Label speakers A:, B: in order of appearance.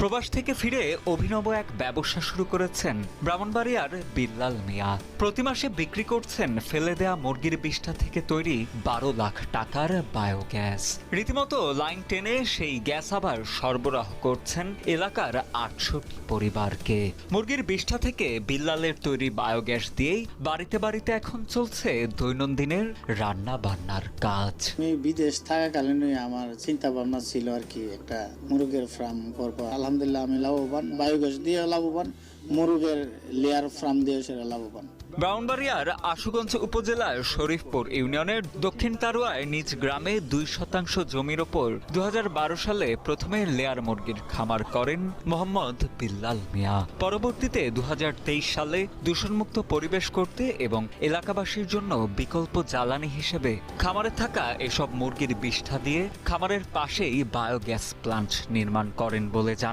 A: প্রবাস থেকে ফিরে অভিনব এক ব্যবসা শুরু করেছেন ব্রাহ্মণবাড়িয়ার বিল্লাল মিয়া। প্রতি মাসে বিক্রি করছেন ফেলে দেয়া মুরগির বিষ্ঠা থেকে তৈরি 12 লাখ টাকার বায়োগ্যাস। রীতিমতো লাইন টেনে সেই গ্যাস আবার সরবরাহ করছেন এলাকার 68 পরিবারকে। মুরগির বিষ্ঠা থেকে বিল্লালের তৈরি বায়োগ্যাস দিয়েই বাড়িতে বাড়িতে এখন চলছে দৈনন্দিনের রান্না বান্নার কাজ।
B: আমি বিদেশ থাকাকালীন আমার চিন্তা ভাবনা ছিল আর কি একটা মুরগের ফার্ম করবো। আলহামদুলিল্লাহ আমি লাভবান, বায়োগ্যাস দিয়ে লাভবান, মুরগের লেয়ার ফার্ম দিয়ে সেটা লাভবান।
A: ব্রাহ্মণবাড়িয়ার আশুগঞ্জ উপজেলার শরীফপুর ইউনিয়নের দক্ষিণ তারুয়ায় নিজ গ্রামে 2% জমির ওপর 2012 সালে প্রথমে লেয়ার মুরগির খামার করেন মোহাম্মদ বিল্লাল মিয়া। পরবর্তীতে 2023 সালে দূষণমুক্ত পরিবেশ করতে এবং এলাকাবাসীর জন্য বিকল্প জ্বালানি হিসেবে খামারে থাকা এসব মুরগির বিষ্ঠা দিয়ে খামারের পাশেই বায়োগ্যাস প্লান্ট নির্মাণ করেন বলে জানান